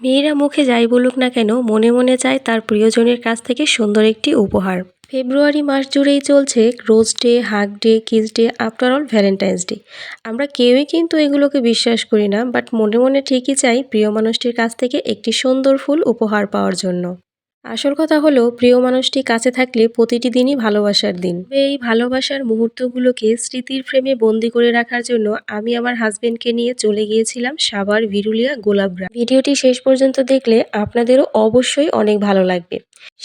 মেয়েরা মুখে যাই বলুক না কেন মনে মনে চায় তার প্রিয়জনের কাছ থেকে সুন্দর একটি উপহার। ফেব্রুয়ারি মাস জুড়েই চলছে rose day, hug day, kiss day, after all Valentine's day. আমরা কেউই কিন্তু এগুলোকে বিশ্বাস করি না, বাট মনে মনে ঠিকই চাই প্রিয় মানুষটির কাছ থেকে একটি সুন্দর ফুল উপহার পাওয়ার জন্য। আসল কথা হলো প্রিয় মানুষটি কাছে থাকলে প্রতিটি দিনই ভালোবাসার দিন। তবে এই ভালোবাসার মুহূর্তগুলোকে স্মৃতির ফ্রেমে বন্দি করে রাখার জন্য আমি আমার হাজবেন্ডকে নিয়ে চলে গিয়েছিলাম সাভার বিরুলিয়া গোলাপগ্রাম। ভিডিওটি শেষ পর্যন্ত দেখলে আপনাদেরও অবশ্যই অনেক ভালো লাগবে।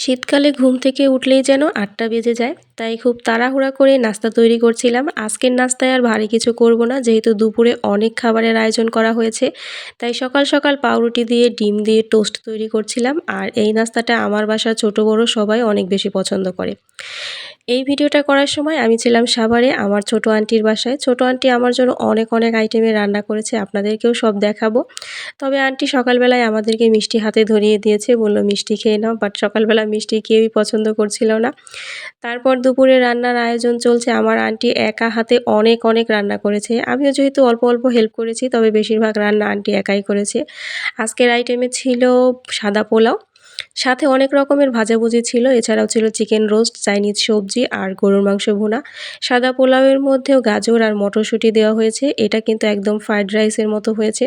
শীতকালে ঘুম থেকে উঠলেই যেন ৮টা বেজে যায়, তাই খুব তাড়াহুড়া করে নাস্তা তৈরি করছিলাম। আজকের নাস্তায় আর ভারী কিছু করব না, যেহেতু দুপুরে অনেক খাবারের আয়োজন করা হয়েছে। তাই সকাল সকাল পাউরুটি দিয়ে ডিম দিয়ে টোস্ট তৈরি করছিলাম। আর এই নাস্তাটা আমার বাসার ছোট বড় সবাই অনেক বেশি পছন্দ করে। এই ভিডিওটা করার সময় আমি ছিলাম সাভারে আমার ছোট আন্টির বাসায়। ছোট আন্টি আমার জন্য অনেক অনেক আইটেমের রান্না করেছে, আপনাদেরকেও সব দেখাবো। তবে আন্টি সকালবেলায় আমাদেরকে মিষ্টি হাতে ধরিয়ে দিয়েছে, বলল মিষ্টি খেয়ে নাও, বাট সকালবেলা মিষ্টি কেউই পছন্দ করছিল না। তারপর দুপুরে রান্নার আয়োজন চলছে। আমার আন্টি একা হাতে অনেক অনেক রান্না করেছে, আমিও যেহেতু অল্প অল্প হেল্প করেছি, তবে বেশিরভাগ রান্না আন্টি একাই করেছে। আজকের আইটেমে ছিল সাদা পোলাও, সাথে অনেক রকমের ভাজাভুজি ছিল, এছাড়াও ছিল চিকেন রোস্ট, চাইনিজ সবজি আর গরুর মাংস ভুনা। সাদা পোলাওয়ের মধ্যেও গাজর আর মটরশুঁটি দেওয়া হয়েছে, এটা কিন্তু একদম ফ্রাইড রাইসের মতো হয়েছে।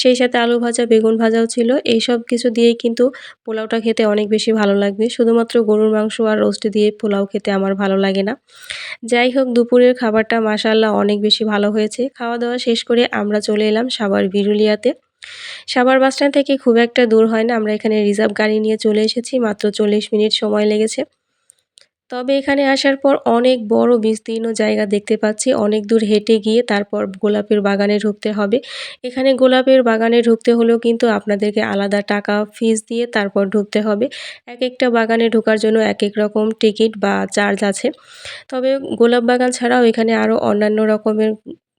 সেই সাথে আলু ভাজা, বেগুন ভাজাও ছিল। এই সব কিছু দিয়েই কিন্তু পোলাওটা খেতে অনেক বেশি ভালো লাগবে। শুধুমাত্র গরুর মাংস আর রোস্ট দিয়ে পোলাও খেতে আমার ভালো লাগে না। যাই হোক, দুপুরের খাবারটা মাশাআল্লাহ অনেক বেশি ভালো হয়েছে। খাওয়া দাওয়া শেষ করে আমরা চলে এলাম সাভার বিরুলিয়াতে। সাভার বাসস্ট্যান্ড থেকে খুব একটা দূর হয় না, আমরা এখানে রিজার্ভ গাড়ি নিয়ে চলে এসেছি, মাত্র ৪০ মিনিট সময় লেগেছে। তবে এখানে আসার পর অনেক বড় বিস্তীর্ণ জায়গা দেখতে পাচ্ছি। অনেক দূর হেঁটে গিয়ে তারপর গোলাপের বাগানে ঢুকতে হবে। এখানে গোলাপের বাগানে ঢুকতে হলেও কিন্তু আপনাদেরকে আলাদা টাকা ফিস দিয়ে তারপর ঢুকতে হবে। একেকটা বাগানে ঢোকার জন্য একেক রকম টিকিট বা চার্জ আছে। তবে গোলাপ বাগান ছাড়াও এখানে আরও অন্যান্য রকমের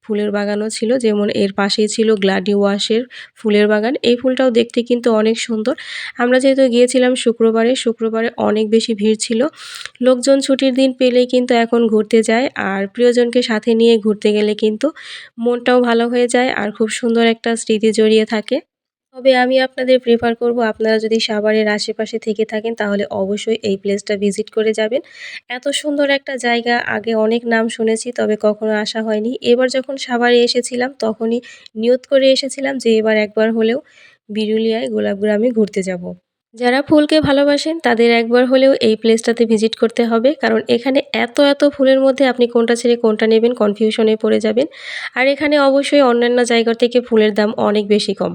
ফুলের বাগানও ছিল, যেমন এর পাশেই ছিল গ্লাডিওলাসের ফুলের বাগান। এই ফুলটাও দেখতে কিন্তু অনেক সুন্দর। আমরা যেহেতু গিয়েছিলাম শুক্রবারে, শুক্রবারে অনেক বেশি ভিড় ছিল। লোকজন ছুটির দিন পেলেই কিন্তু এখন ঘুরতে যায়, আর প্রিয়জনকে সাথে নিয়ে ঘুরতে গেলে কিন্তু মনটাও ভালো হয়ে যায় আর খুব সুন্দর একটা স্মৃতি জড়িয়ে থাকে। তবে আমি আপনাদের প্রেফার করব, আপনারা যদি সাভারের আশেপাশে থেকে থাকেন তাহলে অবশ্যই এই প্লেসটা ভিজিট করে যাবেন। এত সুন্দর একটা জায়গা, আগে অনেক নাম শুনেছি তবে কখনো আসা হয়নি। এবার যখন সাভারে এসেছিলাম তখনই নিয়ত করে এসেছিলাম যে এবার একবার হলেও বিরুলিয়ায় গোলাপগ্রামে ঘুরতে যাব। যারা ফুলকে ভালোবাসেন তাদের একবার হলেও এই প্লেসটাতে ভিজিট করতে হবে, কারণ এখানে এত এত ফুলের মধ্যে আপনি কোনটা ছেড়ে কোনটা নেবেন কনফিউশনে পড়ে যাবেন। আর এখানে অবশ্যই অন্যান্য জায়গার থেকে ফুলের দাম অনেক বেশি কম।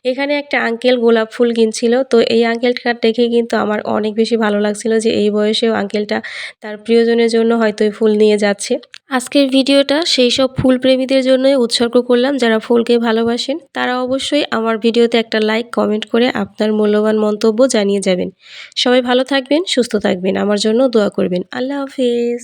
এখানে একটা আঙ্কেল গোলাপ ফুল কিনছিল, তো এই আঙ্কেলটা দেখে কিন্তু আমার অনেক বেশি ভালো লাগছিল যে এই বয়সেও আঙ্কেলটা তার প্রিয়জনের জন্য হয়তো এই ফুল নিয়ে যাচ্ছে। আজকের ভিডিওটা সেই সব ফুল প্রেমীদের জন্যই উৎসর্গ করলাম, যারা ফুলকে ভালোবাসেন। তারা অবশ্যই আমার ভিডিওতে একটা লাইক কমেন্ট করে আপনার মূল্যবান মন্তব্য জানিয়ে যাবেন। সবাই ভালো থাকবেন, সুস্থ থাকবেন, আমার জন্য দোয়া করবেন। আল্লাহ হাফেজ।